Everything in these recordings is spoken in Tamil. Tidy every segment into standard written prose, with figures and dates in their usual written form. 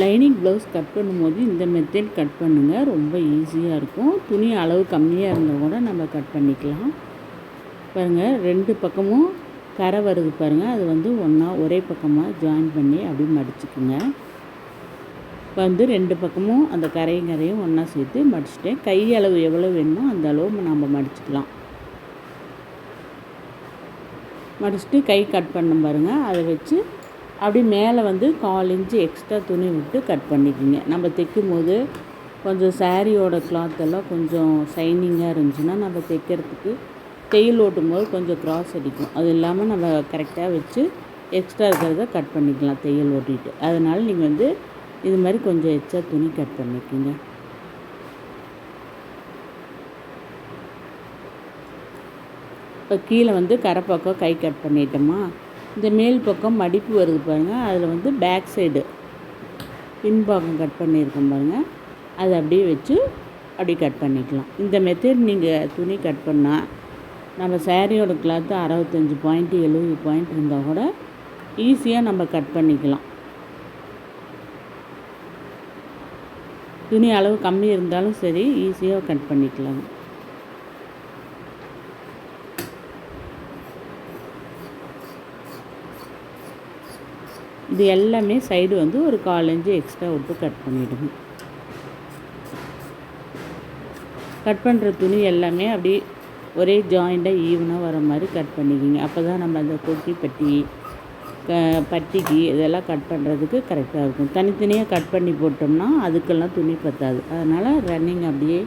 லைனிங் ப்ளவுஸ் கட் பண்ணும்போது இந்த மெத்தட் கட் பண்ணுங்கள், ரொம்ப ஈஸியாக இருக்கும். துணி அளவு கம்மியாக இருந்தால் கூட நம்ம கட் பண்ணிக்கலாம். பாருங்கள், 2 பக்கமும் கரை வருது பாருங்கள், அது வந்து ஒன்றா ஒரே பக்கமாக ஜாயின் பண்ணி அப்படி மடிச்சுக்குங்க. இப்போ வந்து 2 பக்கமும் அந்த கரையும் ஒன்றா சேர்த்து மடிச்சுட்டேன். கை அளவு எவ்வளோ வேணுமோ அந்த அளவு நம்ம மடிச்சுக்கலாம். மடிச்சுட்டு கை கட் பண்ண பாருங்கள், அதை வச்சு அப்படி மேலே வந்து 1/4 இன்ச்சு எக்ஸ்ட்ரா துணி விட்டு கட் பண்ணிக்கோங்க. நம்ம தைக்கும் போது கொஞ்சம் சாரியோட கிளாத்தெல்லாம் கொஞ்சம் ஷைனிங்காக இருந்துச்சுன்னா நம்ம தைக்கிறதுக்கு தையல் ஓட்டும் போது கொஞ்சம் க்ராஸ் அடிக்கும். அது இல்லாமல் நம்ம கரெக்டாக வச்சு எக்ஸ்ட்ரா இருக்கிறத கட் பண்ணிக்கலாம் தையல் ஓட்டிட்டு. அதனால் நீங்கள் வந்து இது மாதிரி கொஞ்சம் எக்ஸ்ட்ரா துணி கட் பண்ணிக்கோங்க. இப்போ கீழே வந்து கரை பக்கம் கை கட் பண்ணிட்டோமா, இந்த மேல் பக்கம் மடிப்பு வருது பாருங்கள், அதில் வந்து பேக் சைடு பின்பாகம் கட் பண்ணியிருக்கோம் பாருங்கள், அதை அப்படியே வச்சு அப்படி கட் பண்ணிக்கலாம். இந்த மெத்தட் நீங்கள் துணி கட் பண்ணால் நம்ம சாரியோட கிளாத்து 65 பாயிண்ட் 70 பாயிண்ட் இருந்தால் கூட ஈஸியாக நம்ம கட் பண்ணிக்கலாம். துணி அளவு கம்மி இருந்தாலும் சரி, ஈஸியாக கட் பண்ணிக்கலாம். இது எல்லாமே சைடு வந்து ஒரு 1/4 இன்ச்சு எக்ஸ்ட்ரா விட்டு கட் பண்ணிவிடுங்க. கட் பண்ணுற துணி எல்லாமே அப்படி ஒரே ஜாயிண்டாக ஈவனாக வர மாதிரி கட் பண்ணிக்கிங்க. அப்போ தான் நம்ம அந்த கொக்கி பட்டி பட்டிக்கு இதெல்லாம் கட் பண்ணுறதுக்கு கரெக்டாக இருக்கும். தனித்தனியாக கட் பண்ணி போட்டோம்னா அதுக்கெல்லாம் துணி பத்தாது. அதனால் ரன்னிங் அப்படியே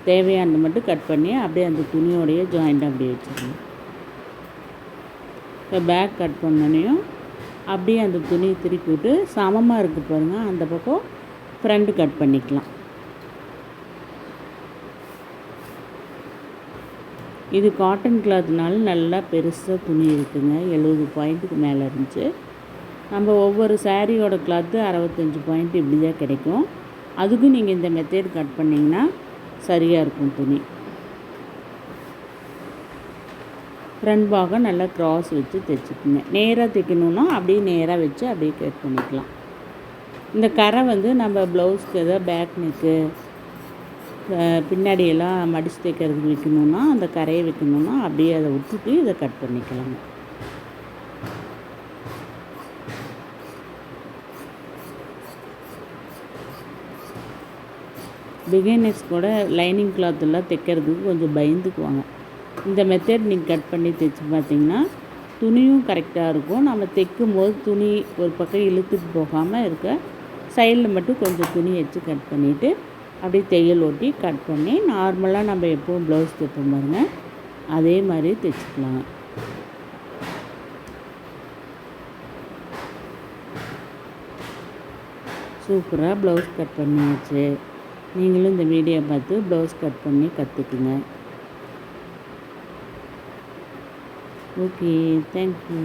தேவையானது மட்டும் கட் பண்ணி அப்படியே அந்த துணியோடைய ஜாயிண்டாக அப்படியே வச்சுக்கணும். இப்போ பேக் கட் பண்ணனையும் அப்படியே அந்த துணியை திருப்பி விட்டு சமமாக இருக்குது பாருங்கள், அந்த பக்கம் ஃப்ரண்ட் கட் பண்ணிக்கலாம். இது காட்டன் கிளாத்னால நல்லா பெருசாக துணி இருக்குங்க, 70 பாயிண்ட்டுக்கு மேலே இருந்துச்சு. நம்ம ஒவ்வொரு சாரியோட கிளாத்து 65 பாயிண்ட் இப்படி தான் கிடைக்கும். அதுக்கும் நீங்கள் இந்த மெத்தட் கட் பண்ணிங்கன்னா சரியாக இருக்கும் துணி. ஃப்ரண்ட் பாகம் நல்லா க்ராஸ் வச்சு தைச்சிக்கோங்க. நேராக தைக்கணுன்னா அப்படியே நேராக வச்சு அப்படியே கட் பண்ணிக்கலாம். இந்த கரை வந்து நம்ம ப்ளவுஸ்க்கு எதாவது பேக் நெக்கு பின்னாடியெல்லாம் மடித்து தைக்கிறதுக்கு வைக்கணுன்னா அந்த கரையை வைக்கணுன்னா அப்படியே அதை விட்டுட்டு இதை கட் பண்ணிக்கலாங்க. பிகினர்ஸ் கூட லைனிங் கிளாத்தெல்லாம் தைக்கிறதுக்கு கொஞ்சம் பயந்துக்குவாங்க. இந்த மெத்தட் நீங்கள் கட் பண்ணி தைச்சி பார்த்தீங்கன்னா துணியும் கரெக்டாக இருக்கும். நம்ம தைக்கும் போது துணி ஒரு பக்கம் இழுத்துட்டு போகாமல் இருக்க சைடில் மட்டும் கொஞ்சம் துணி வச்சு கட் பண்ணிவிட்டு அப்படியே தையல் ஓட்டி கட் பண்ணி நார்மலாக நம்ம எப்போவும் ப்ளவுஸ் தைப்போம் பாருங்கள், அதே மாதிரி தைச்சிக்கலாங்க. சூப்பராக ப்ளவுஸ் கட் பண்ணியாச்சு. நீங்களும் இந்த வீடியோ பார்த்து ப்ளவுஸ் கட் பண்ணி கற்றுக்குங்க. Okay, thank you.